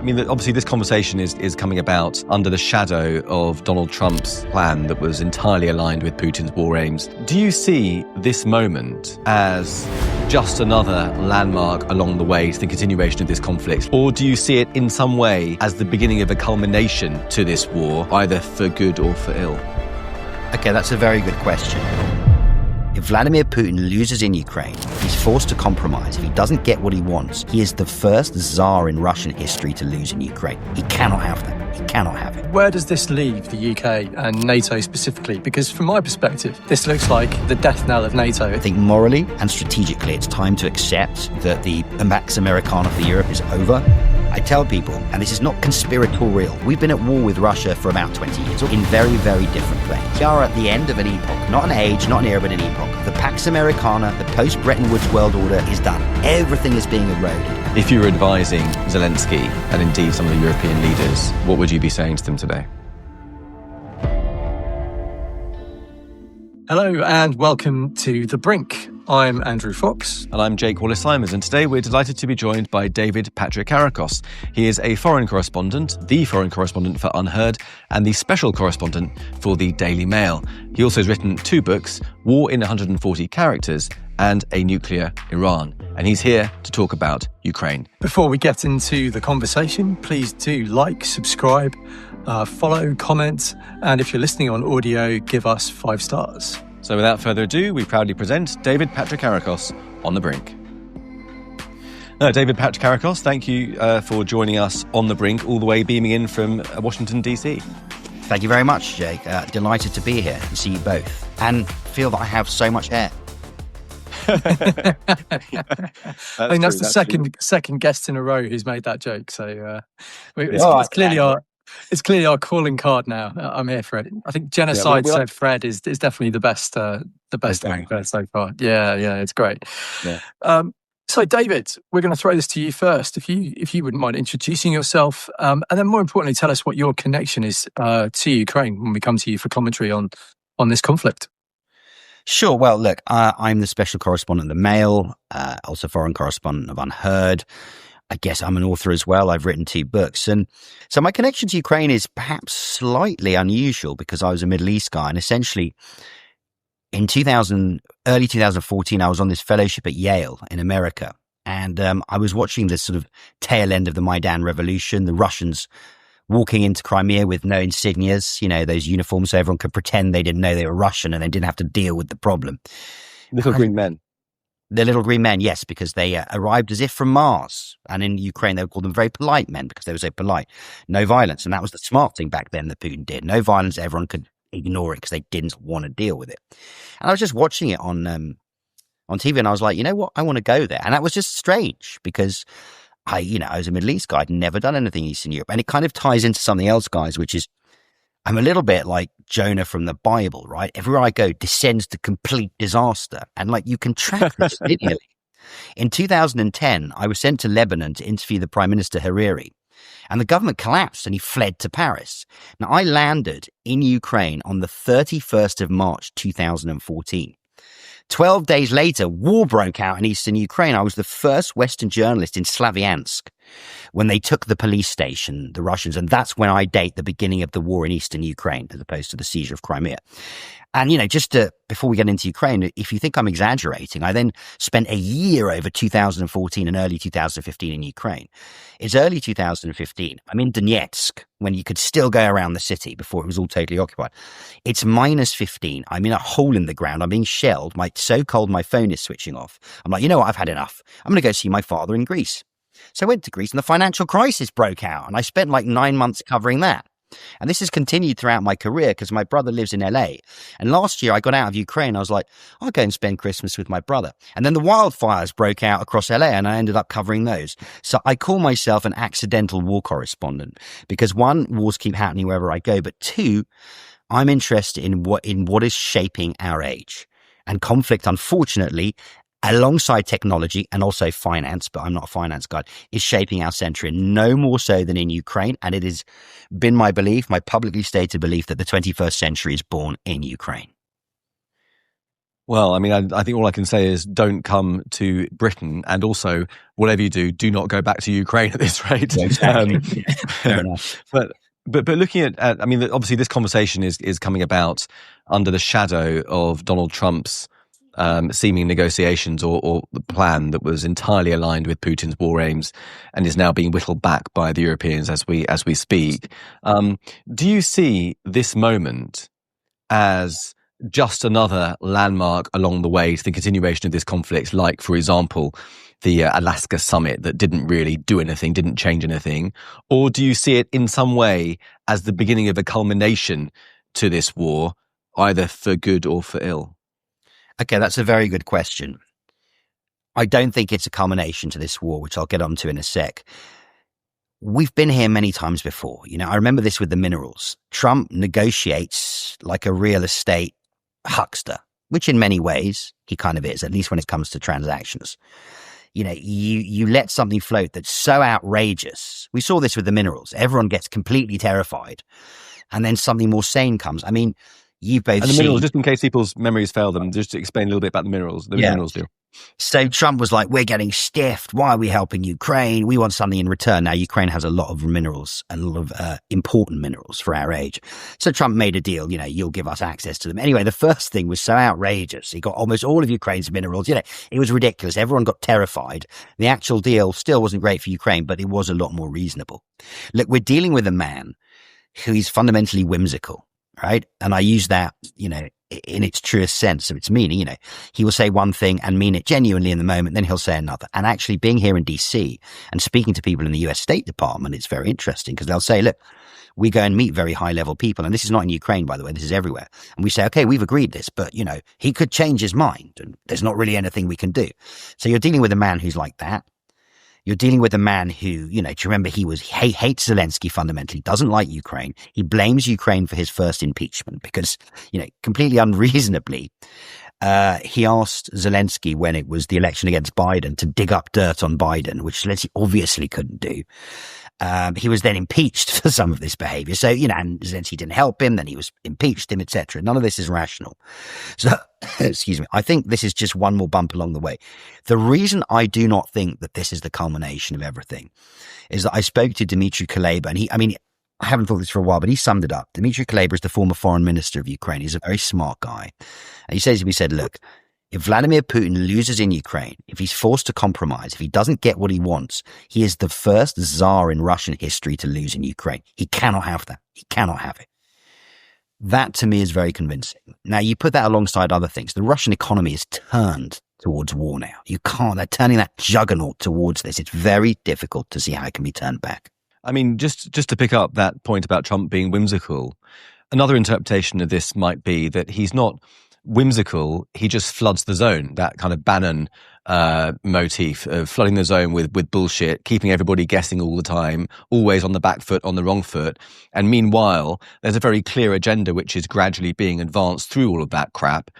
I mean, obviously this conversation is coming about under the shadow of Donald Trump's plan that was entirely aligned with Putin's war aims. Do you see this moment as just another landmark along the way to the continuation of this conflict? Or do you see it in some way as the beginning of a culmination to this war, either for good or for ill? Okay, that's a very good question. If Vladimir Putin loses in Ukraine, he's forced to compromise. If he doesn't get what he wants, he is the first Tsar in Russian history to lose in Ukraine. He cannot have that. He cannot have it. Where does this leave the UK and NATO specifically? Because from my perspective, this looks like the death knell of NATO. I think morally and strategically, it's time to accept that the Pax Americana for Europe is over. I tell people, and this is not conspiratorial, we've been at war with Russia for about 20 years in very, very different places. We are at the end of an epoch, not an age, not an era, but an epoch. The Pax Americana, the post-Bretton Woods world order is done. Everything is being eroded. If you were advising Zelensky and indeed some of the European leaders, what would you be saying to them today? Hello and welcome to The Brink. I'm Andrew Fox. And I'm Jake Wallace-Simons, and today we're delighted to be joined by David Patrikarakos. He is a foreign correspondent, the foreign correspondent for Unheard, and the special correspondent for the Daily Mail. He also has written 2 books, War in 140 Characters and A Nuclear Iran. And he's here to talk about Ukraine. Before we get into the conversation, please do like, subscribe, follow, comment, and if you're listening on audio, give us 5 stars. So without further ado, we proudly present David Patrikarakos on The Brink. David Patrikarakos, thank you for joining us on The Brink, all the way beaming in from Washington, D.C. Thank you very much, Jake. Delighted to be here and see you both. And feel that I have so much hair. I think that's the second guest in a row who's made that joke. So it's clearly our calling card now. I'm here for it. I think Genocide said Fred is definitely the best anchor so far. Yeah, it's great. Yeah. So David, we're going to throw this to you first. If you wouldn't mind introducing yourself, and then more importantly, tell us what your connection is to Ukraine when we come to you for commentary on this conflict. Sure. Well, look, I'm the special correspondent of the Mail, also foreign correspondent of Unheard. I guess I'm an author as well. I've written 2 books. And so my connection to Ukraine is perhaps slightly unusual because I was a Middle East guy. And essentially in early 2014, I was on this fellowship at Yale in America. And I was watching this sort of tail end of the Maidan revolution, the Russians walking into Crimea with no insignias, those uniforms so everyone could pretend they didn't know they were Russian and they didn't have to deal with the problem. Little green men. The little green men, yes, because they arrived as if from Mars. And in Ukraine, they would call them very polite men because they were so polite. No violence. And that was the smart thing back then that Putin did. No violence. Everyone could ignore it because they didn't want to deal with it. And I was just watching it on TV and I was like, you know what? I want to go there. And that was just strange because I was a Middle East guy. I'd never done anything Eastern Europe. And it kind of ties into something else, guys, which is I'm a little bit like Jonah from the Bible, right? Everywhere I go descends to complete disaster. And you can track this linearly. In 2010, I was sent to Lebanon to interview the Prime Minister Hariri. And the government collapsed and he fled to Paris. Now, I landed in Ukraine on the 31st of March, 2014. 12 days later, war broke out in eastern Ukraine. I was the first Western journalist in Slavyansk when they took the police station, the Russians. And that's when I date the beginning of the war in eastern Ukraine, as opposed to the siege of Crimea. And, before we get into Ukraine, if you think I'm exaggerating, I then spent a year over 2014 and early 2015 in Ukraine. It's early 2015. I'm in Donetsk when you could still go around the city before it was all totally occupied. It's minus 15. I'm in a hole in the ground. I'm being shelled. It's so cold, my phone is switching off. I'm like, you know what? I've had enough. I'm going to go see my father in Greece. So I went to Greece and the financial crisis broke out and I spent 9 months covering that. And this has continued throughout my career because my brother lives in LA. And last year I got out of Ukraine. I was like, I'll go and spend Christmas with my brother. And then the wildfires broke out across LA and I ended up covering those. So I call myself an accidental war correspondent because 1, wars keep happening wherever I go. But 2, I'm interested in what is shaping our age. And conflict, unfortunately, alongside technology and also finance, but I'm not a finance guy, is shaping our century, no more so than in Ukraine. And it has been my belief, my publicly stated belief, that the 21st century is born in Ukraine. Well, I mean, I think all I can say is don't come to Britain, and also whatever you do, do not go back to Ukraine at this rate. Yeah, exactly. Fair enough. But looking at I mean, obviously this conversation is coming about under the shadow of Donald Trump's seeming negotiations or the plan that was entirely aligned with Putin's war aims, and is now being whittled back by the Europeans as we speak. Do you see this moment as just another landmark along the way to the continuation of this conflict, like, for example, the Alaska summit that didn't really do anything, didn't change anything? Or do you see it in some way as the beginning of a culmination to this war, either for good or for ill? Okay, that's a very good question. I don't think it's a culmination to this war, which I'll get onto in a sec. We've been here many times before. I remember this with the minerals. Trump negotiates like a real estate huckster, which in many ways he kind of is, at least when it comes to transactions. You let something float that's so outrageous. We saw this with the minerals. Everyone gets completely terrified. And then something more sane comes. I mean, you've both And the seen... minerals, just in case people's memories fail them, just to explain a little bit about the minerals deal. So Trump was like, we're getting stiffed. Why are we helping Ukraine? We want something in return. Now, Ukraine has a lot of minerals, a lot of important minerals for our age. So Trump made a deal, you'll give us access to them. Anyway, the first thing was so outrageous. He got almost all of Ukraine's minerals. It was ridiculous. Everyone got terrified. The actual deal still wasn't great for Ukraine, but it was a lot more reasonable. Look, we're dealing with a man who is fundamentally whimsical, right? And I use that, in its truest sense of its meaning. He will say one thing and mean it genuinely in the moment, then he'll say another. And actually being here in DC and speaking to people in the US State Department, it's very interesting because they'll say, look, we go and meet very high level people. And this is not in Ukraine, by the way, this is everywhere. And we say, okay, we've agreed this, but he could change his mind and there's not really anything we can do. So you're dealing with a man who's like that. You're dealing with a man who, do you remember he hates Zelensky fundamentally, doesn't like Ukraine. He blames Ukraine for his first impeachment because, completely unreasonably, he asked Zelensky when it was the election against Biden to dig up dirt on Biden, which Zelensky obviously couldn't do. He was then impeached for some of this behavior. So, and Zelensky didn't help him, then he was impeached him, etc. None of this is rational. So, excuse me, I think this is just one more bump along the way. The reason I do not think that this is the culmination of everything is that I spoke to Dmitry Kuleba, and I haven't thought this for a while, but he summed it up. Dmitry Kuleba is the former foreign minister of Ukraine. He's a very smart guy. And he said, look, if Vladimir Putin loses in Ukraine, if he's forced to compromise, if he doesn't get what he wants, he is the first czar in Russian history to lose in Ukraine. He cannot have that. He cannot have it. That to me is very convincing. Now you put that alongside other things. The Russian economy is turned towards war now. They're turning that juggernaut towards this. It's very difficult to see how it can be turned back. I mean, just to pick up that point about Trump being whimsical, another interpretation of this might be that he's not whimsical, he just floods the zone, that kind of Bannon motif of flooding the zone with bullshit, keeping everybody guessing all the time, always on the back foot, on the wrong foot. And meanwhile, there's a very clear agenda which is gradually being advanced through all of that crap,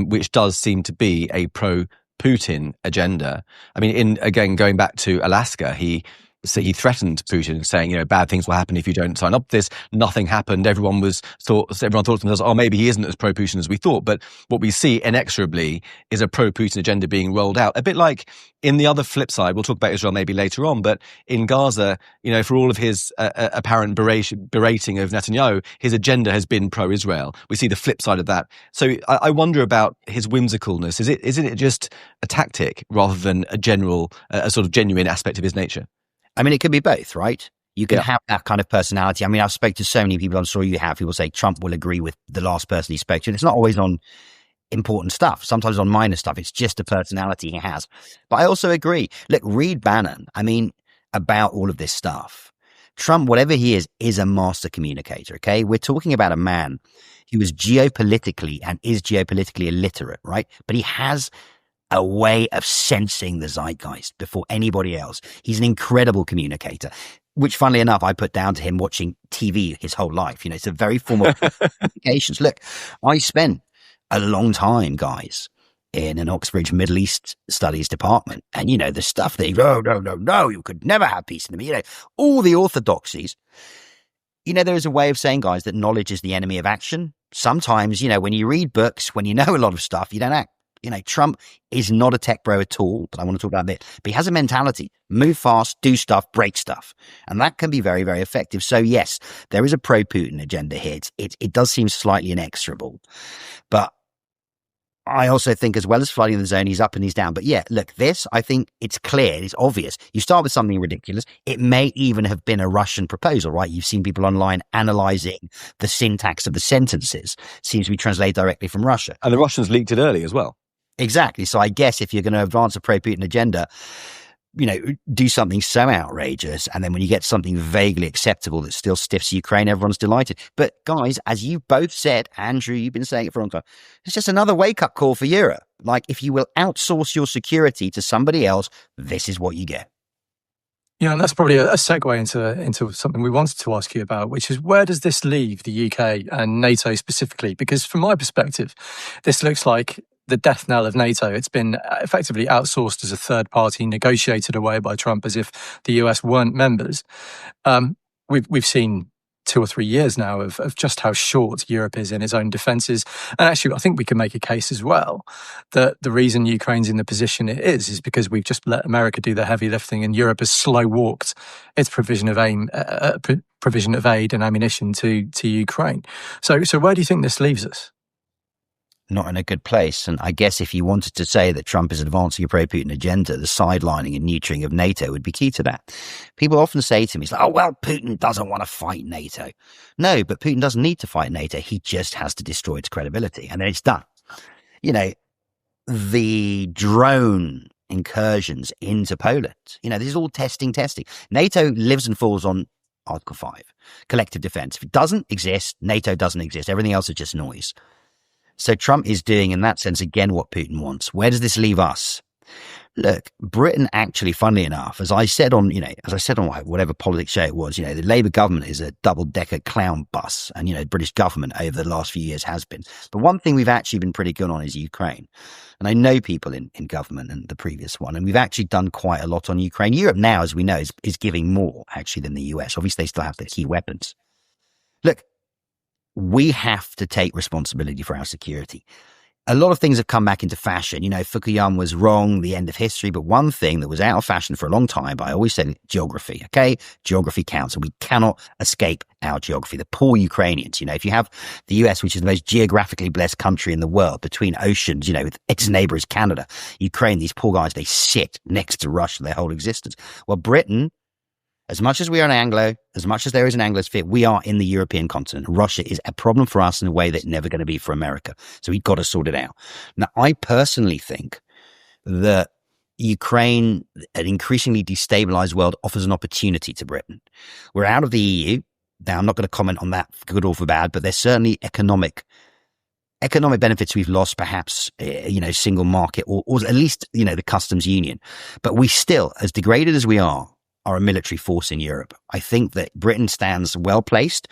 which does seem to be a pro-Putin agenda. I mean, going back to Alaska, he threatened Putin, saying, bad things will happen if you don't sign up to this. Nothing happened. Everyone thought to themselves, oh, maybe he isn't as pro-Putin as we thought. But what we see inexorably is a pro-Putin agenda being rolled out. A bit like in the other flip side, we'll talk about Israel maybe later on, but in Gaza, for all of his apparent berating of Netanyahu, his agenda has been pro-Israel. We see the flip side of that. So I wonder about his whimsicalness. Isn't it just a tactic rather than a sort of genuine aspect of his nature? I mean, it could be both, right? You can have that kind of personality. I mean, I've spoken to so many people, I'm sure you have, people say Trump will agree with the last person he spoke to. And it's not always on important stuff, sometimes on minor stuff. It's just a personality he has. But I also agree. Look, read Bannon, about all of this stuff. Trump, whatever he is a master communicator, okay? We're talking about a man who is geopolitically illiterate, right? But he has a way of sensing the zeitgeist before anybody else. He's an incredible communicator, which funnily enough, I put down to him watching TV his whole life. It's a very formal communications. Look, I spent a long time, guys, in an Oxbridge Middle East Studies department. And, the stuff that no, you could never have peace in the Middle East. All the orthodoxies. There is a way of saying, guys, that knowledge is the enemy of action. sometimes, when you read books, when you know a lot of stuff, you don't act. Trump is not a tech bro at all, but I want to talk about this. But he has a mentality: move fast, do stuff, break stuff. And that can be very, very effective. So yes, there is a pro-Putin agenda here. It does seem slightly inexorable. But I also think, as well as flooding the zone, he's up and he's down. But yeah, look, I think it's clear, it's obvious. You start with something ridiculous. It may even have been a Russian proposal, right? You've seen people online analyzing the syntax of the sentences. Seems to be translated directly from Russia. And the Russians leaked it early as well. Exactly. So I guess if you're going to advance a pro-Putin agenda, do something so outrageous, and then when you get something vaguely acceptable that still stiffs Ukraine, everyone's delighted. But guys, as you both said, Andrew, you've been saying it for a long time, it's just another wake-up call for Europe. Like, if you will outsource your security to somebody else, this is what you get. Yeah, and that's probably a segue into something we wanted to ask you about, which is, where does this leave the UK and NATO specifically? Because from my perspective, this looks like the death knell of NATO. It's been effectively outsourced as a third party, negotiated away by Trump as if the US weren't members. We've seen 2 or 3 years now of just how short Europe is in its own defences. And actually, I think we can make a case as well that the reason Ukraine's in the position it is because we've just let America do the heavy lifting, and Europe has slow walked its provision of aid and ammunition to Ukraine. So where do you think this leaves us? Not in a good place. And I guess if you wanted to say that Trump is advancing a pro-Putin agenda, the sidelining and neutering of NATO would be key to that. People often say to me, it's like, oh, well, Putin doesn't want to fight NATO. No, but Putin doesn't need to fight NATO. He just has to destroy its credibility. And then it's done. The drone incursions into Poland, this is all testing. NATO lives and falls on Article 5, collective defense. If it doesn't exist, NATO doesn't exist. Everything else is just noise. So Trump is doing, in that sense, again, what Putin wants. Where does this leave us? Look, Britain actually, funnily enough, as I said on whatever politics show it was, the Labour government is a double-decker clown bus, and, the British government over the last few years has been. But one thing we've actually been pretty good on is Ukraine. And I know people in government and the previous one, and we've actually done quite a lot on Ukraine. Europe now, as we know, is giving more, actually, than the US. Obviously, they still have the key weapons. Look, we have to take responsibility for our security. A lot of things have come back into fashion. Fukuyama was wrong, the end of history. But one thing that was out of fashion for a long time, but I always said geography, okay? Geography counts, and we cannot escape our geography. The poor Ukrainians, if you have the US, which is the most geographically blessed country in the world, between oceans, with its neighbor is Canada, Ukraine, these poor guys, they sit next to Russia their whole existence. Well, Britain, as much as we are an Anglo, as much as there is an Anglosphere, we are in the European continent. Russia is a problem for us in a way that's never going to be for America. So we've got to sort it out. Now, I personally think that Ukraine, an increasingly destabilized world, offers an opportunity to Britain. We're out of the EU. Now, I'm not going to comment on that for good or for bad, but there's certainly economic benefits we've lost, perhaps, single market or at least, the customs union. But we still, as degraded as we are a military force in Europe. I think that Britain stands well placed,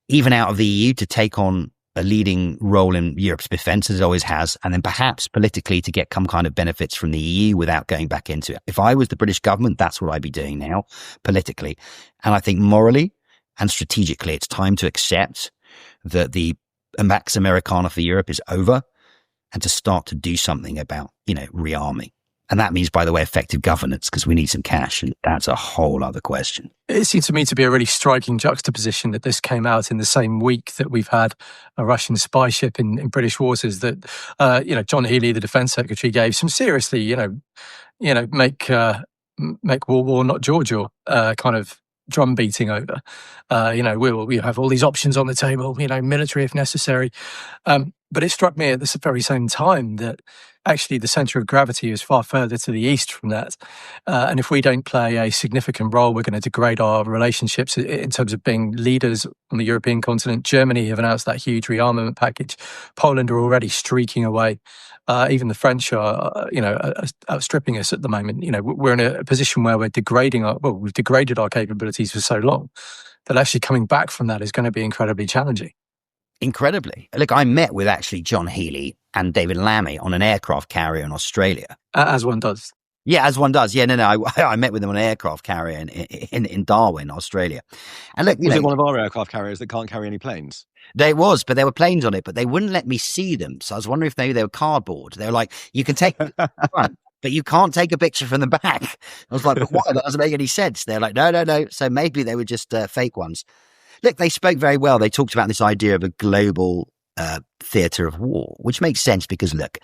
even out of the EU, to take on a leading role in Europe's defense, as it always has, and then perhaps politically to get some kind of benefits from the EU without going back into it. If I was the British government, that's what I'd be doing now, politically. And I think morally and strategically, it's time to accept that the Pax Americana for Europe is over, and to start to do something about, rearming. And that means, by the way, effective governance, because we need some cash. And that's a whole other question. It seems to me to be a really striking juxtaposition that this came out in the same week that we've had a Russian spy ship in British waters that, John Healey, the defense secretary, gave some seriously, make war, not Georgia, kind of drum beating over. We have all these options on the table, military if necessary. But it struck me at the very same time that actually the centre of gravity is far further to the east from that. And if we don't play a significant role, we're going to degrade our relationships in terms of being leaders on the European continent. Germany have announced that huge rearmament package. Poland are already streaking away. Even the French are, outstripping us at the moment. We're in a position where we've degraded our capabilities for so long that actually coming back from that is going to be incredibly challenging. Incredibly. Look, I met with actually John Healey and David Lammy on an aircraft carrier in Australia. As one does. Yeah, as one does. Yeah, no. I met with them on an aircraft carrier in Darwin, Australia. And look, Was it one of our aircraft carriers that can't carry any planes? but there were planes on it, but they wouldn't let me see them. So I was wondering if maybe they were cardboard. They were like, you can take the front, but you can't take a picture from the back. I was like, but why? That doesn't make any sense. They're like, no. So maybe they were just fake ones. Look, they spoke very well. They talked about this idea of a global theatre of war, which makes sense because, look,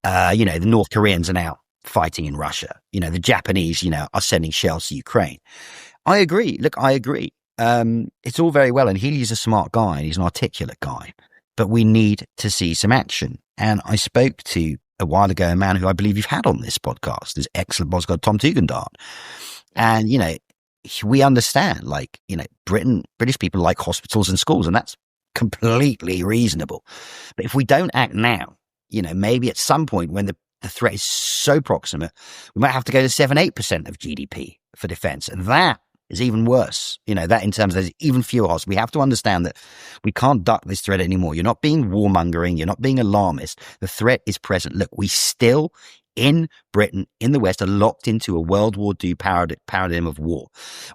the North Koreans are now fighting in Russia. The Japanese, are sending shells to Ukraine. I agree. Look, I agree. It's all very well. And Healy's a smart guy and he's an articulate guy, but we need to see some action. And I spoke to a while ago a man who I believe you've had on this podcast, this excellent podcast, Tom Tugendhat. And, we understand, British people like hospitals and schools, and that's completely reasonable. But if we don't act now, maybe at some point when the threat is so proximate, we might have to go to 7-8% of GDP for defense. And that is even worse. That in terms of there's even fewer hospitals. We have to understand that we can't duck this threat anymore. You're not being warmongering. You're not being alarmist. The threat is present. Look, we still in Britain, in the West, are locked into a World War II paradigm of war.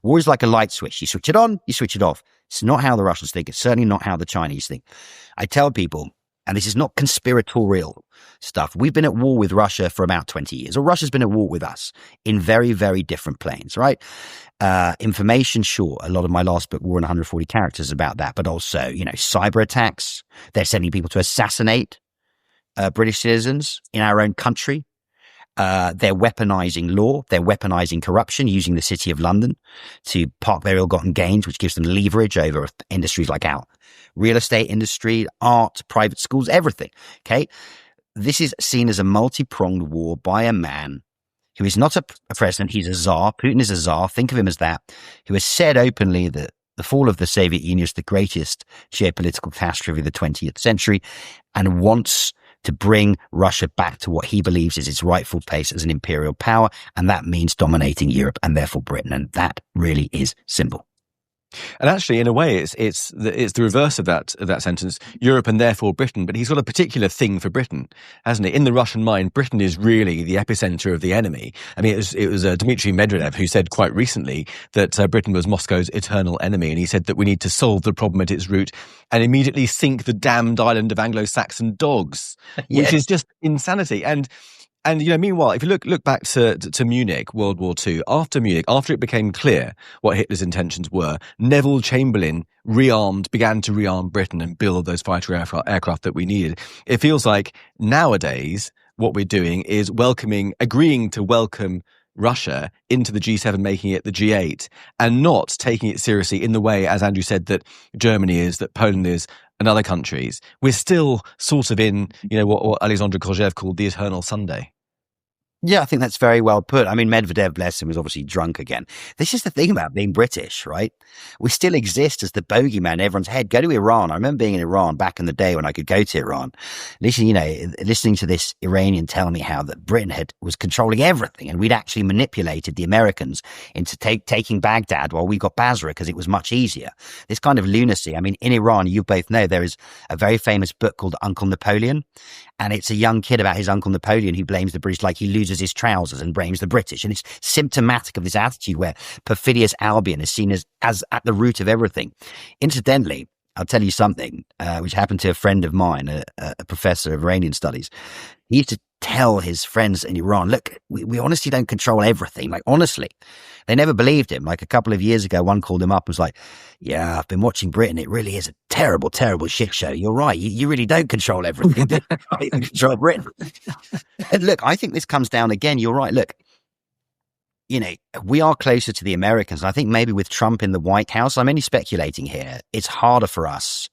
War is like a light switch. You switch it on, you switch it off. It's not how the Russians think. It's certainly not how the Chinese think. I tell people, and this is not conspiratorial stuff, we've been at war with Russia for about 20 years, or Russia's been at war with us in very, very different planes, right? Information, sure. A lot of my last book, War in 140 Characters, about that, but also, cyber attacks. They're sending people to assassinate British citizens in our own country. They're weaponizing law. They're weaponizing corruption, using the City of London to park their ill-gotten gains, which gives them leverage over industries like our real estate industry, art, private schools, everything. Okay. This is seen as a multi-pronged war by a man who is not a president. He's a czar. Putin is a czar. Think of him as that, who has said openly that the fall of the Soviet Union is the greatest geopolitical catastrophe of the 20th century and wants to bring Russia back to what he believes is its rightful place as an imperial power. And that means dominating Europe and therefore Britain. And that really is simple. And actually, in a way, it's the reverse of that sentence, Europe and therefore Britain. But he's got a particular thing for Britain, hasn't he? In the Russian mind, Britain is really the epicenter of the enemy. I mean, it was Dmitry Medvedev who said quite recently that Britain was Moscow's eternal enemy. And he said that we need to solve the problem at its root and immediately sink the damned island of Anglo-Saxon dogs, which is just insanity. And meanwhile, if you look back to Munich, World War II, after Munich, after it became clear what Hitler's intentions were, Neville Chamberlain began to rearm Britain and build those fighter aircraft that we needed. It feels like nowadays what we're doing is agreeing to welcome Russia into the G7, making it the G8, and not taking it seriously in the way, as Andrew said, that Germany is, that Poland is, and other countries. We're still sort of in, what Alexandre Kojève called the eternal Sunday. Yeah, I think that's very well put. I mean, Medvedev, bless him, was obviously drunk again. This is the thing about being British, right? We still exist as the bogeyman in everyone's head. Go to Iran. I remember being in Iran back in the day when I could go to Iran. Listening to this Iranian tell me how that Britain was controlling everything and we'd actually manipulated the Americans into taking Baghdad while we got Basra because it was much easier. This kind of lunacy. I mean, in Iran, you both know there is a very famous book called Uncle Napoleon. And it's a young kid about his Uncle Napoleon who blames the British, like he loses his trousers and blames the British. And it's symptomatic of this attitude where perfidious Albion is seen as at the root of everything. Incidentally, I'll tell you something which happened to a friend of mine, a professor of Iranian studies. He used to tell his friends in Iran, look, we honestly don't control everything. Like, honestly, they never believed him. Like a couple of years ago, one called him up and was like, yeah, I've been watching Britain. It really is a terrible, terrible shit show. You're right. You really don't control everything. You don't control Britain. And look, I think this comes down again. You're right. Look, we are closer to the Americans. And I think maybe with Trump in the White House, I'm only speculating here, it's harder for us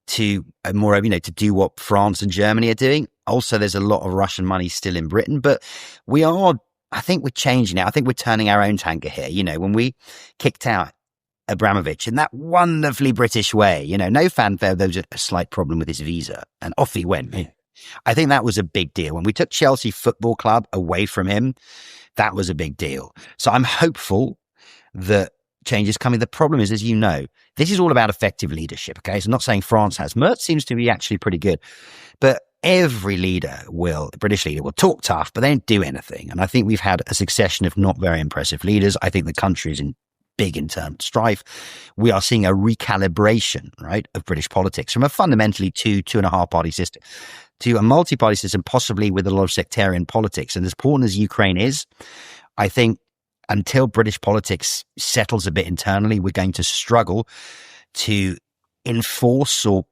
to to do what France and Germany are doing. Also, there's a lot of Russian money still in Britain, but I think we're changing now. I think we're turning our own tanker here. When we kicked out Abramovich in that wonderfully British way, no fanfare, there was a slight problem with his visa and off he went. Yeah. I think that was a big deal. When we took Chelsea Football Club away from him, that was a big deal. So I'm hopeful that change is coming. The problem is, as you know, this is all about effective leadership. Okay. So I'm not saying France has. Merz seems to be actually pretty good, but every British leader will talk tough, but they don't do anything. And I think we've had a succession of not very impressive leaders. I think the country is in big internal strife. We are seeing a recalibration, right, of British politics from a fundamentally two and a half party system to a multi-party system, possibly with a lot of sectarian politics. And as important as Ukraine is, I think until British politics settles a bit internally, we're going to struggle to enforce or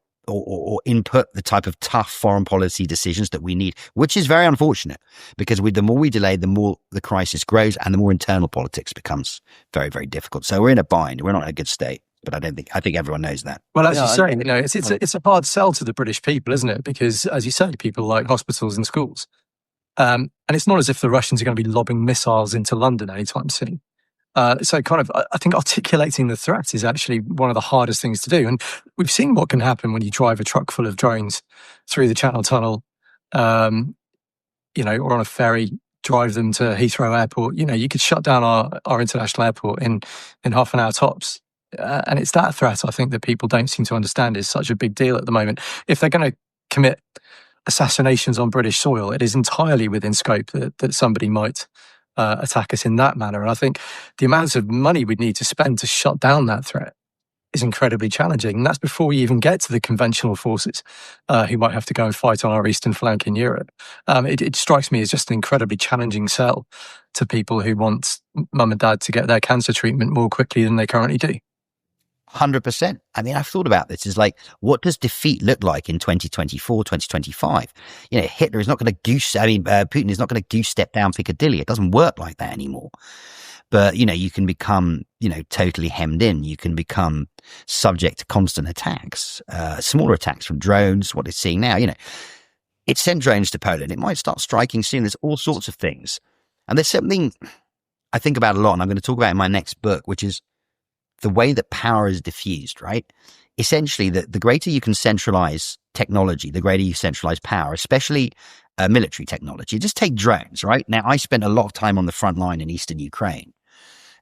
input the type of tough foreign policy decisions that we need, which is very unfortunate because the more we delay, the more the crisis grows and the more internal politics becomes very, very difficult. So we're in a bind. We're not in a good state. But I think everyone knows that. Well, as you say, it's a hard sell to the British people, isn't it? Because, as you say, people like hospitals and schools. And it's not as if the Russians are going to be lobbing missiles into London anytime soon. So kind of, I think articulating the threat is actually one of the hardest things to do. And we've seen what can happen when you drive a truck full of drones through the Channel Tunnel, or on a ferry, drive them to Heathrow Airport. You could shut down our international airport in half an hour tops. And it's that threat, I think, that people don't seem to understand is such a big deal at the moment. If they're going to commit assassinations on British soil, it is entirely within scope that somebody might attack us in that manner. And I think the amounts of money we'd need to spend to shut down that threat is incredibly challenging. And that's before we even get to the conventional forces who might have to go and fight on our eastern flank in Europe. It strikes me as just an incredibly challenging sell to people who want mum and dad to get their cancer treatment more quickly than they currently do. 100%. I mean, I've thought about this. It's like, what does defeat look like in 2024, 2025? Hitler is not going to Putin is not going to goose step down Piccadilly. It doesn't work like that anymore. But, you can become, totally hemmed in. You can become subject to constant attacks, smaller attacks from drones, what it's seeing now. It sent drones to Poland. It might start striking soon. There's all sorts of things. And there's something I think about a lot, and I'm going to talk about in my next book, which is the way that power is diffused, right? Essentially, the greater you can centralize technology, the greater you centralize power, especially military technology. Just take drones, right? Now, I spent a lot of time on the front line in eastern Ukraine.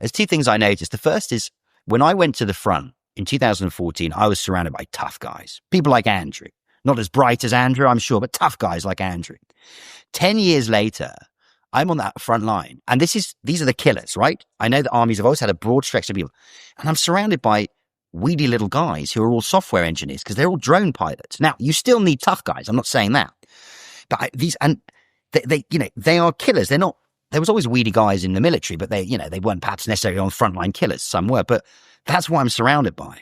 There's two things I noticed. The first is when I went to the front in 2014, I was surrounded by tough guys, people like Andrew. Not as bright as Andrew, I'm sure, but tough guys like Andrew. 10 years later, I'm on that front line, and these are the killers, right? I know that armies have always had a broad spectrum of people, and I'm surrounded by weedy little guys who are all software engineers because they're all drone pilots. Now, you still need tough guys. I'm not saying that, but they are killers. They're not. There was always weedy guys in the military, but they weren't perhaps necessarily on frontline killers. Some were, but that's what I'm surrounded by,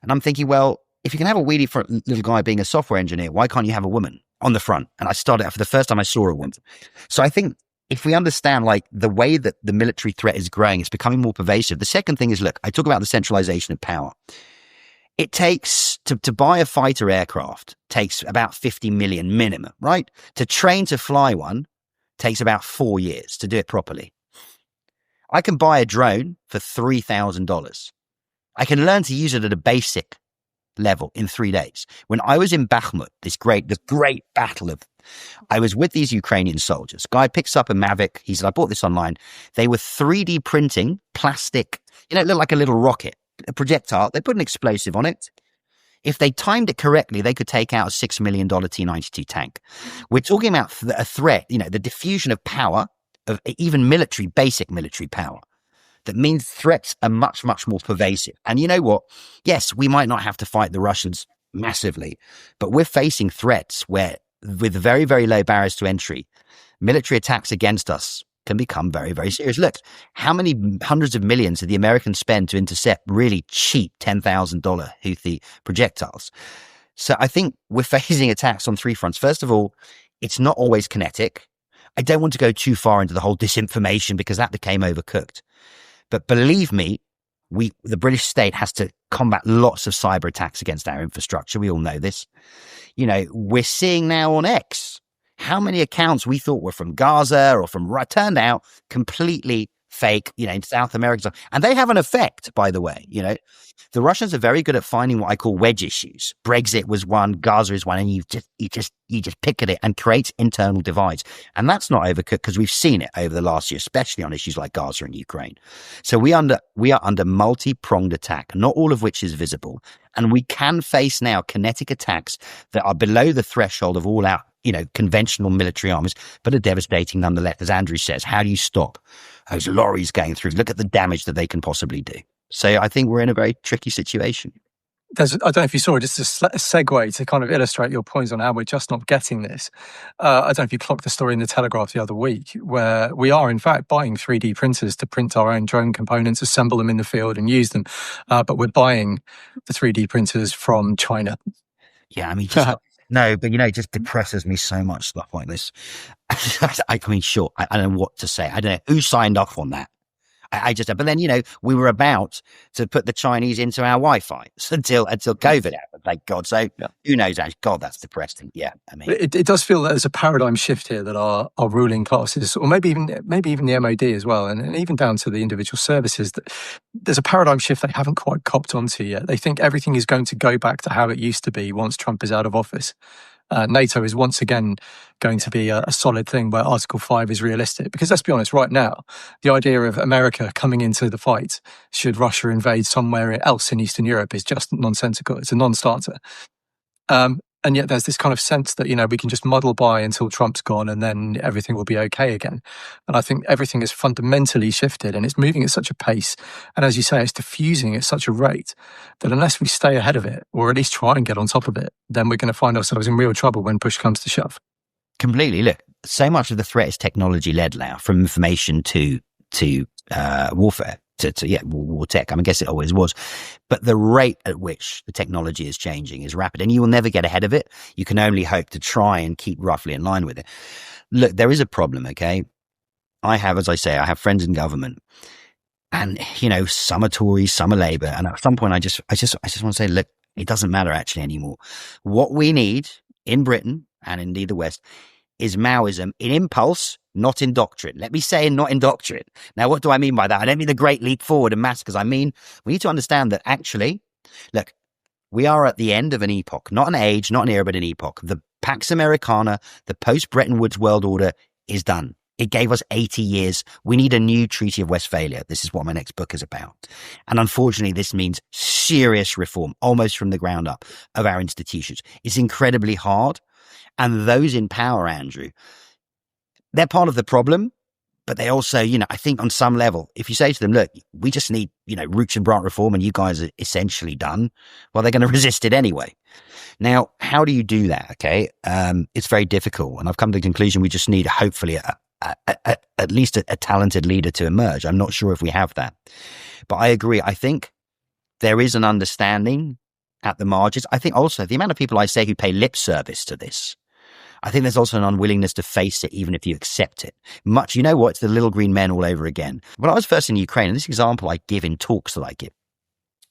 and I'm thinking, well, if you can have a weedy little guy being a software engineer, why can't you have a woman on the front? And I started out for the first time I saw a woman. So I think, if we understand the way that the military threat is growing, it's becoming more pervasive. The second thing is, look, I talk about the centralization of power. It takes to buy a fighter aircraft takes about 50 million minimum, right? To train to fly one takes about 4 years to do it properly. I can buy a drone for $3,000. I can learn to use it at a basic level in 3 days. When I was in Bakhmut, the great battle of, I was with these Ukrainian soldiers. Guy picks up a Mavic. He said, I bought this online. They were 3D printing plastic, it looked like a little rocket, a projectile. They put an explosive on it. If they timed it correctly, they could take out a $6 million T-92 tank. We're talking about a threat, the diffusion of power, of even basic military power. That means threats are much, much more pervasive. And you know what? Yes, we might not have to fight the Russians massively, but we're facing threats where, with very, very low barriers to entry, military attacks against us can become very, very serious. Look, how many hundreds of millions did the Americans spend to intercept really cheap $10,000 Houthi projectiles? So I think we're facing attacks on three fronts. First of all, it's not always kinetic. I don't want to go too far into the whole disinformation because that became overcooked. But believe me, the British state has to combat lots of cyber attacks against our infrastructure. We all know this. We're seeing now on X how many accounts we thought were from Gaza or from turned out completely fake, in South America. And they have an effect, by the way. The Russians are very good at finding what I call wedge issues. Brexit was one, Gaza is one, and you just pick at it and create internal divides. And that's not overcooked because we've seen it over the last year, especially on issues like Gaza and Ukraine. So we are under multi-pronged attack, not all of which is visible. And we can face now kinetic attacks that are below the threshold of all out conventional military armies, but are devastating nonetheless. As Andrew says, how do you stop those lorries going through? Look at the damage that they can possibly do. So I think we're in a very tricky situation. I don't know if you saw it, just a segue to kind of illustrate your points on how we're just not getting this. I don't know if you clocked the story in the Telegraph the other week, where we are in fact buying 3D printers to print our own drone components, assemble them in the field and use them. But we're buying the 3D printers from China. Yeah, I mean, no, but it just depresses me so much, stuff like this. I mean, sure, I don't know what to say. I don't know who signed off on that. But then, we were about to put the Chinese into our Wi-Fi until COVID happened, thank God. So who knows? God, that's depressing. Yeah, I mean, it does feel that there's a paradigm shift here that our ruling classes, or maybe even the MOD as well, and even down to the individual services, that there's a paradigm shift they haven't quite copped onto yet. They think everything is going to go back to how it used to be once Trump is out of office. NATO is once again going to be a solid thing where Article 5 is realistic. Because let's be honest, right now, the idea of America coming into the fight should Russia invade somewhere else in Eastern Europe is just nonsensical. It's a non-starter. And yet there's this kind of sense that, we can just muddle by until Trump's gone and then everything will be okay again. And I think everything is fundamentally shifted and it's moving at such a pace. And as you say, it's diffusing at such a rate that unless we stay ahead of it, or at least try and get on top of it, then we're going to find ourselves in real trouble when push comes to shove. Completely. Look, so much of the threat is technology-led now, from information to warfare. To war tech. I mean, I guess it always was. But the rate at which the technology is changing is rapid, and you will never get ahead of it. You can only hope to try and keep roughly in line with it. Look, there is a problem, okay? I have friends in government, and, some are Tories, some are Labour, and at some point I just want to say, look, it doesn't matter actually anymore. What we need in Britain, and indeed the West, is Maoism in impulse, not in doctrine. Let me say not in doctrine. Now, what do I mean by that? I don't mean the great leap forward and massacres. I mean, we need to understand that actually, look, we are at the end of an epoch, not an age, not an era, but an epoch. The Pax Americana, the post-Bretton Woods world order is done. It gave us 80 years. We need a new Treaty of Westphalia. This is what my next book is about. And unfortunately, this means serious reform, almost from the ground up, of our institutions. It's incredibly hard. And those in power, Andrew, they're part of the problem, but they also, I think on some level, if you say to them, look, we just need, roots and branch reform and you guys are essentially done, well, they're going to resist it anyway. Now, how do you do that? Okay. It's very difficult. And I've come to the conclusion we just need, hopefully, at least a talented leader to emerge. I'm not sure if we have that, but I agree. I think there is an understanding at the margins. I think also the amount of people I say who pay lip service to this, I think there's also an unwillingness to face it, even if you accept it. Much, it's the little green men all over again. When I was first in Ukraine, and this example I give in talks that I give,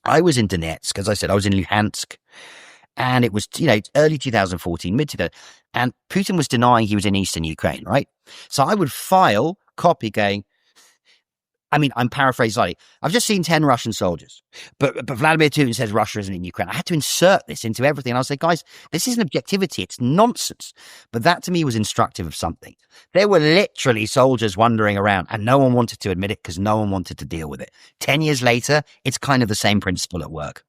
I was in Donetsk, as I said, I was in Luhansk, and it was, early 2014, mid 2000, and Putin was denying he was in Eastern Ukraine, right? So I would file copy going, I'm paraphrasing slightly. I've just seen 10 Russian soldiers, but Vladimir Putin says Russia isn't in Ukraine. I had to insert this into everything. And I was like, guys, this isn't objectivity. It's nonsense. But that to me was instructive of something. There were literally soldiers wandering around and no one wanted to admit it because no one wanted to deal with it. 10 years later, it's kind of the same principle at work.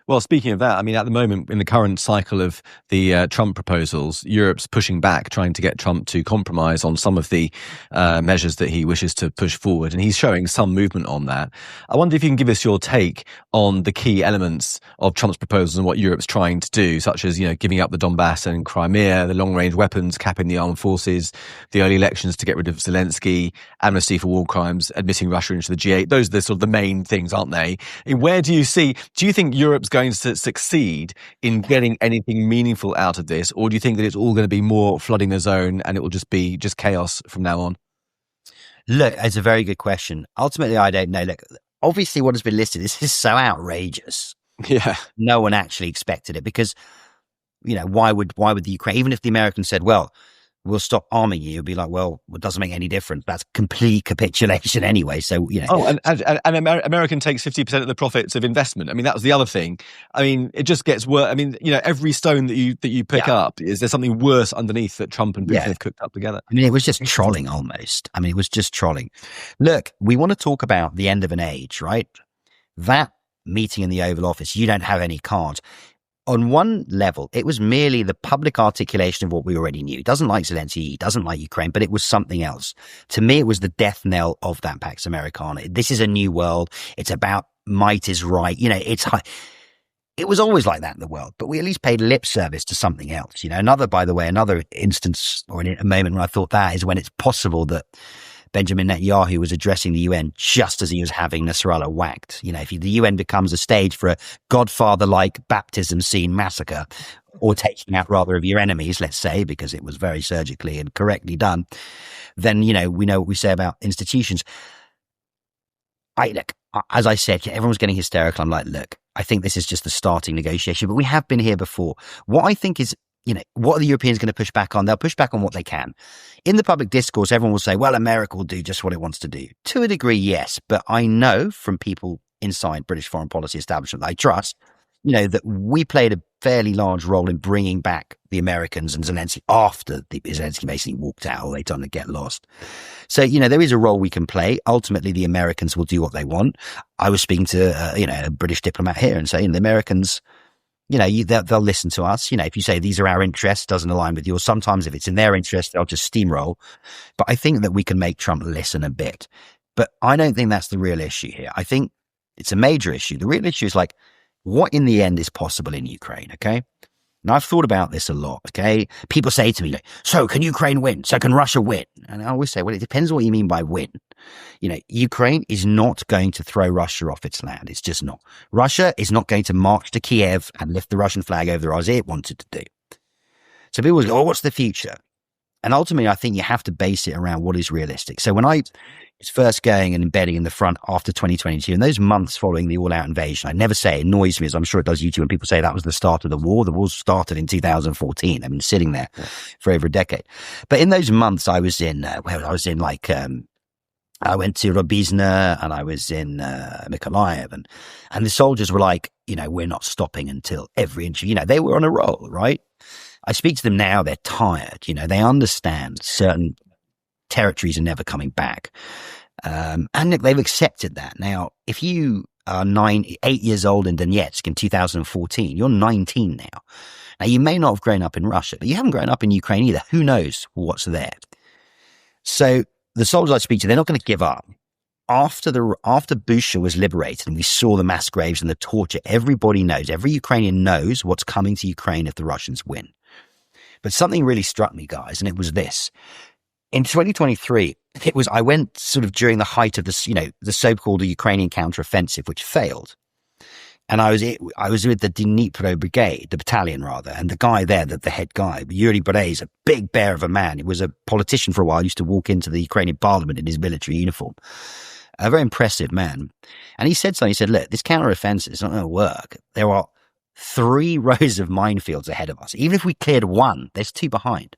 Well, speaking of that, at the moment, in the current cycle of the Trump proposals, Europe's pushing back, trying to get Trump to compromise on some of the measures that he wishes to push forward. And he's showing some movement on that. I wonder if you can give us your take on the key elements of Trump's proposals and what Europe's trying to do, such as, giving up the Donbass and Crimea, the long-range weapons, capping the armed forces, the early elections to get rid of Zelensky, amnesty for war crimes, admitting Russia into the G8. Those are the sort of the main things, aren't they? Where do you think Europe's going to succeed in getting anything meaningful out of this, or do you think that it's all going to be more flooding the zone and it will just be chaos from now on? Look, it's a very good question. Ultimately, I don't know. Look, obviously what has been listed, this is so outrageous. Yeah. No one actually expected it because, why would the Ukraine, even if the Americans said, well, we'll stop arming you, it'd be like, well, it doesn't make any difference. That's complete capitulation anyway. So, Oh, and American takes 50% of the profits of investment. That was the other thing. It just gets worse. Every stone that you pick up, is there something worse underneath that Trump and Putin have cooked up together? It was just trolling almost. It was just trolling. Look, we want to talk about the end of an age, right? That meeting in the Oval Office, you don't have any cards. on one level, it was merely the public articulation of what we already knew. He doesn't like Zelensky, he doesn't like Ukraine, but it was something else. To me, it was the death knell of that Pax Americana. This is a new world. It's about might is right. It was always like that in the world, but we at least paid lip service to something else. Another instance or a moment when I thought that is when it's possible that Benjamin Netanyahu was addressing the UN just as he was having Nasrallah whacked. If the UN becomes a stage for a Godfather-like baptism scene massacre, or taking out rather of your enemies, let's say, because it was very surgically and correctly done, then, we know what we say about institutions. As I said, everyone's getting hysterical. I'm like, look, I think this is just the starting negotiation, but we have been here before. What I think is, what are the Europeans going to push back on? They'll push back on what they can. In the public discourse, everyone will say, well, America will do just what it wants to do. To a degree, yes. But I know from people inside British foreign policy establishment that I trust, that we played a fairly large role in bringing back the Americans and Zelensky after Zelensky basically walked out or they done to get lost. So, there is a role we can play. Ultimately, the Americans will do what they want. I was speaking to, a British diplomat here and saying the Americans, they'll listen to us. If you say these are our interests, doesn't align with yours. Sometimes if it's in their interest, they'll just steamroll. But I think that we can make Trump listen a bit. But I don't think that's the real issue here. I think it's a major issue. The real issue is what in the end is possible in Ukraine, okay? And I've thought about this a lot, okay? People say to me, so can Ukraine win? So can Russia win? And I always say, well, it depends on what you mean by win. Ukraine is not going to throw Russia off its land. It's just not. Russia is not going to march to Kiev and lift the Russian flag over there as it wanted to do. So people always go, what's the future? And ultimately, I think you have to base it around what is realistic. So when I was first going and embedding in the front after 2022, in those months following the all-out invasion, I never say it annoys me, as I'm sure it does you too, when people say that was the start of the war. The war started in 2014. I've been sitting there for over a decade. But in those months, I was in, I went to Robizna and I was in Mykolaiv, and the soldiers were like, we're not stopping until every inch. They were on a roll, right? I speak to them now, they're tired. They understand certain territories are never coming back. And they've accepted that. Now, if you are 8 years old in Donetsk in 2014, you're 19 now. Now, you may not have grown up in Russia, but you haven't grown up in Ukraine either. Who knows what's there? So the soldiers I speak to, they're not going to give up. After Bushehr was liberated and we saw the mass graves and the torture, everybody knows, every Ukrainian knows what's coming to Ukraine if the Russians win. But something really struck me, guys, and it was this. In 2023, I went sort of during the height of this, the so-called Ukrainian counteroffensive, which failed. And I was with the Dnipro brigade, the battalion rather, and the guy there, the head guy, Yuri Berez, a big bear of a man. He was a politician for a while, used to walk into the Ukrainian parliament in his military uniform. A very impressive man. And he said something, he said, look, this counteroffensive is not going to work. There are 3 rows of minefields ahead of us. Even if we cleared 1, there's 2 behind.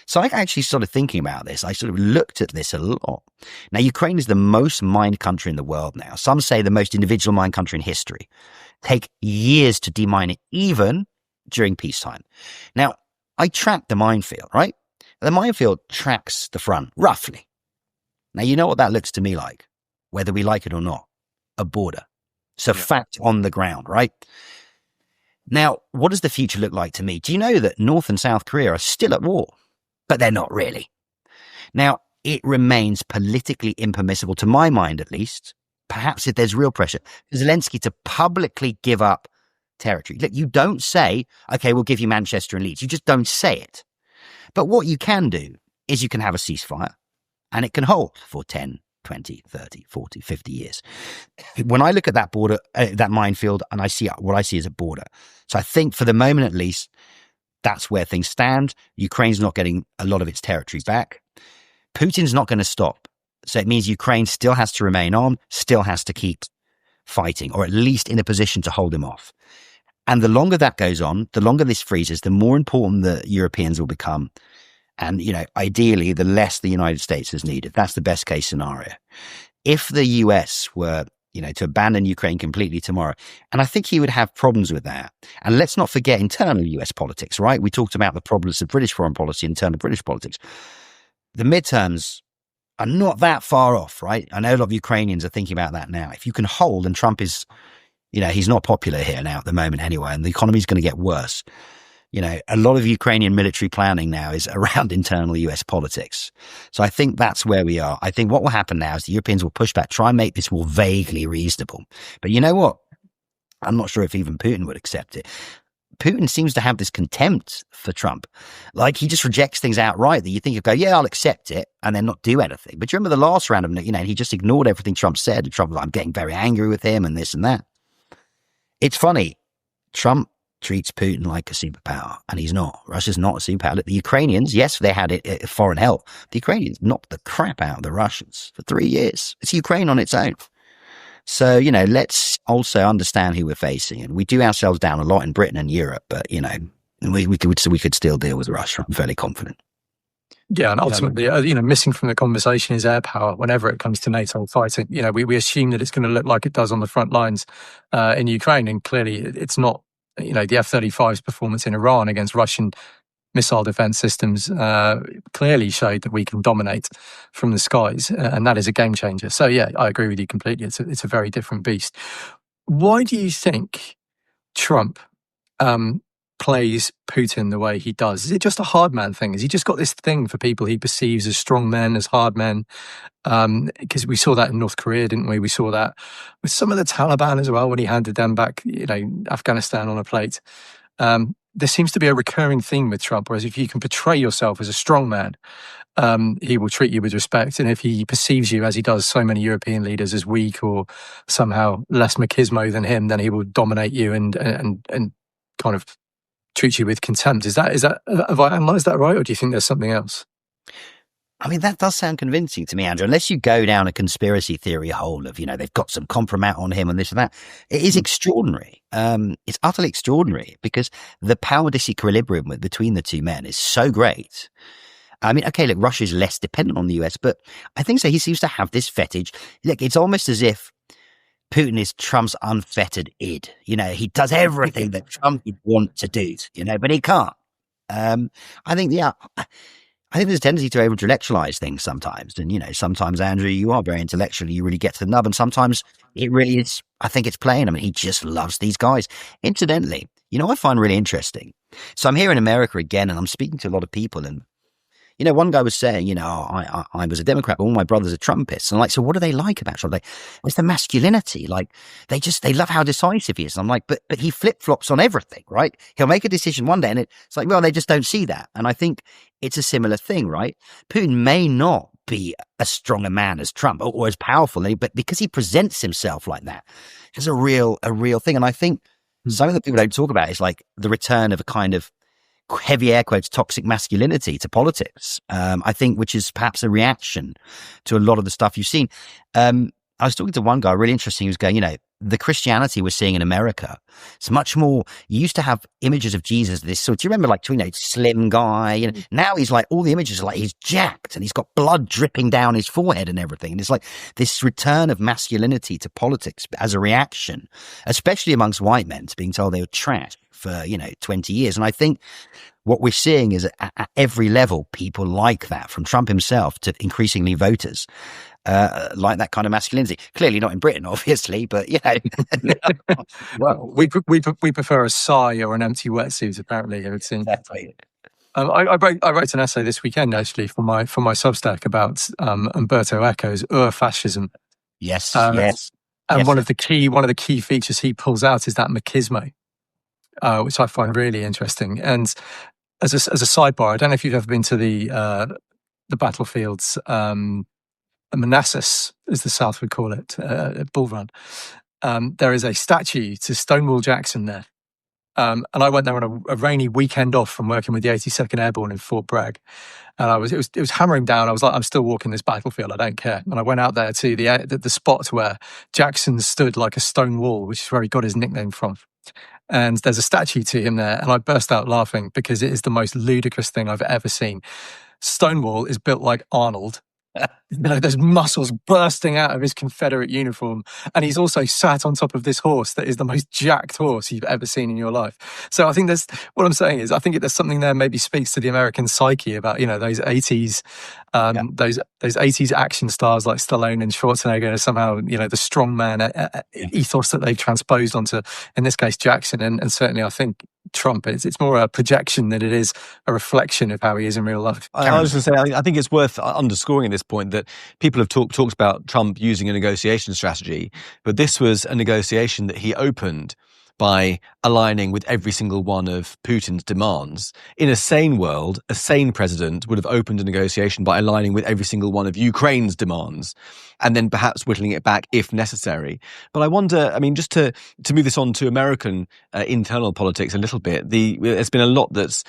So I actually started thinking about this. I sort of looked at this a lot. Now, Ukraine is the most mined country in the world now. Some say the most individual mined country in history. Take years to demine it, even during peacetime. Now, I tracked the minefield, right? The minefield tracks the front, roughly. Now, you know what that looks to me like, whether we like it or not? A border. So fact on the ground, right? Now, what does the future look like to me? Do you know that North and South Korea are still at war? But they're not really. Now, it remains politically impermissible, to my mind at least, perhaps if there's real pressure, for Zelensky to publicly give up territory. Look, you don't say, okay, we'll give you Manchester and Leeds. You just don't say it. But what you can do is you can have a ceasefire, and it can hold for 10, 20, 30, 40, 50 years. When I look at that border, that minefield, and I see what I see as a border. So I think for the moment, at least, that's where things stand. Ukraine's not getting a lot of its territory back. Putin's not going to stop. So it means Ukraine still has to remain on, still has to keep fighting, or at least in a position to hold him off. And the longer that goes on, the longer this freezes, the more important the Europeans will become. And, ideally, the less the United States is needed. That's the best case scenario. If the US were, to abandon Ukraine completely tomorrow, and I think he would have problems with that. And let's not forget internal US politics, right? We talked about the problems of British foreign policy, internal British politics. The midterms are not that far off, right? I know a lot of Ukrainians are thinking about that now. If you can hold, and Trump is He's not popular here now at the moment anyway, and the economy's going to get worse. A lot of Ukrainian military planning now is around internal US politics. So I think that's where we are. I think what will happen now is the Europeans will push back, try and make this more vaguely reasonable. But you know what? I'm not sure if even Putin would accept it. Putin seems to have this contempt for Trump. Like, he just rejects things outright that you think he'll go, yeah, I'll accept it, and then not do anything. But you remember the last round of, he just ignored everything Trump said. And Trump was like, I'm getting very angry with him and this and that. It's funny. Trump treats Putin like a superpower, and he's not. Russia's not a superpower. The Ukrainians, yes, they had foreign help. The Ukrainians knocked the crap out of the Russians for 3 years. It's Ukraine on its own. So, let's also understand who we're facing. And we do ourselves down a lot in Britain and Europe, but, we could still deal with Russia. I'm fairly confident. Yeah, and ultimately, missing from the conversation is air power whenever it comes to NATO fighting. We assume that it's going to look like it does on the front lines in Ukraine, and clearly it's not. The F-35's performance in Iran against Russian missile defense systems clearly showed that we can dominate from the skies, and that is a game changer. So, yeah, I agree with you completely. It's a very different beast. Why do you think Trump plays Putin the way he does? Is it just a hard man thing? Has he just got this thing for people he perceives as strong men, as hard men? Because we saw that in North Korea, didn't we? We saw that with some of the Taliban as well when he handed them back, Afghanistan on a plate. There seems to be a recurring theme with Trump, whereas if you can portray yourself as a strong man, he will treat you with respect. And if he perceives you, as he does so many European leaders, as weak or somehow less machismo than him, then he will dominate you and kind of treat you with contempt. Is that have I analysed that right, or do you think there's something else? I mean, that does sound convincing to me, Andrew, unless you go down a conspiracy theory hole of, they've got some compromat on him and this and that. It is extraordinary. It's utterly extraordinary because the power disequilibrium between the two men is so great. I mean, okay, look, Russia's less dependent on the US, but I think so. He seems to have this fetish. Look, it's almost as if Putin is Trump's unfettered id. He does everything that Trump would want to do, but he can't. I think there's a tendency to over-intellectualize things sometimes. And, sometimes, Andrew, you are very intellectual. You really get to the nub. And sometimes it really is, I think it's plain. I mean, he just loves these guys. Incidentally, I find really interesting. So I'm here in America again, and I'm speaking to a lot of people. And, one guy was saying, I was a Democrat, but all my brothers are Trumpists. And I'm like, so what do they like about Trump? It's the masculinity. Like, they love how decisive he is. And I'm like, but he flip-flops on everything, right? He'll make a decision one day, and it's like, well, they just don't see that. And I think it's a similar thing, right? Putin may not be as strong a man as Trump or as powerful, but because he presents himself like that, it's a real thing. And I think something that people don't talk about is like the return of a kind of heavy air quotes toxic masculinity to politics. I think, which is perhaps a reaction to a lot of the stuff you've seen. I was talking to one guy, really interesting, who was going, the Christianity we're seeing in America, it's much more, you used to have images of Jesus, this sort, do you remember slim guy, now he's like, all the images are like, he's jacked and he's got blood dripping down his forehead and everything. And it's like this return of masculinity to politics as a reaction, especially amongst white men, to being told they were trash for, 20 years. And I think what we're seeing is at every level, people like that, from Trump himself to increasingly voters. Like that kind of masculinity. Clearly not in Britain, obviously, but well, we prefer a sigh or an empty wetsuit. Apparently, it seems. Exactly. I wrote an essay this weekend actually for my Substack about Umberto Eco's fascism. Yes, yes. And one of the key features he pulls out is that machismo, which I find really interesting. And as a sidebar, I don't know if you've ever been to the battlefields. Manassas, as the South would call it, Bull Run. There is a statue to Stonewall Jackson there. And I went there on a rainy weekend off from working with the 82nd Airborne in Fort Bragg. And it was hammering down. I was like, I'm still walking this battlefield. I don't care. And I went out there to the spot where Jackson stood like a stone wall, which is where he got his nickname from. And there's a statue to him there. And I burst out laughing because it is the most ludicrous thing I've ever seen. Stonewall is built like Arnold. There's muscles bursting out of his Confederate uniform. And he's also sat on top of this horse that is the most jacked horse you've ever seen in your life. So I think what I'm saying is, I think there's something there maybe speaks to the American psyche about, those 80s, those 80s action stars like Stallone and Schwarzenegger, somehow, the strongman ethos that they've transposed onto, in this case, Jackson. And certainly I think Trump, it's more a projection than it is a reflection of how he is in real life. I was going to say, I think it's worth underscoring at this point that people have talked about Trump using a negotiation strategy, but this was a negotiation that he opened by aligning with every single one of Putin's demands. In a sane world, a sane president would have opened a negotiation by aligning with every single one of Ukraine's demands, and then perhaps whittling it back if necessary. But I wonder, just to move this on to American internal politics a little bit, there's been a lot that's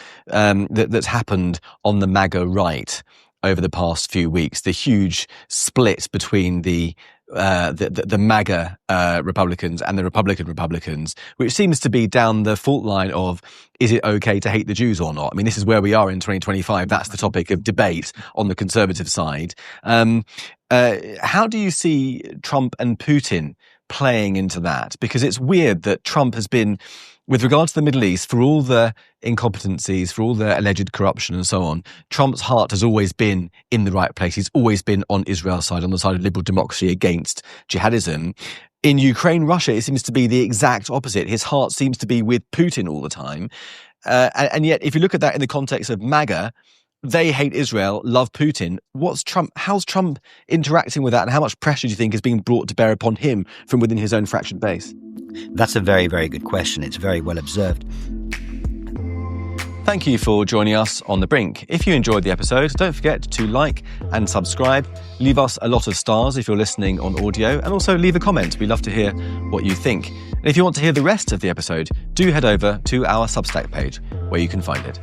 happened on the MAGA right over the past few weeks. The huge split between the MAGA Republicans and the Republicans, which seems to be down the fault line of, is it okay to hate the Jews or not? This is where we are in 2025. That's the topic of debate on the conservative side. How do you see Trump and Putin playing into that? Because it's weird that Trump has been, with regard to the Middle East, for all the incompetencies, for all the alleged corruption and so on, Trump's heart has always been in the right place. He's always been on Israel's side, on the side of liberal democracy against jihadism. In Ukraine, Russia, it seems to be the exact opposite. His heart seems to be with Putin all the time. And yet, if you look at that in the context of MAGA, they hate Israel, love Putin. How's Trump interacting with that, and how much pressure do you think is being brought to bear upon him from within his own fractured base? That's a very, very good question. It's very well observed. Thank you for joining us on The Brink. If you enjoyed the episode, don't forget to like and subscribe. Leave us a lot of stars if you're listening on audio, and also leave a comment. We'd love to hear what you think. And if you want to hear the rest of the episode, do head over to our Substack page where you can find it.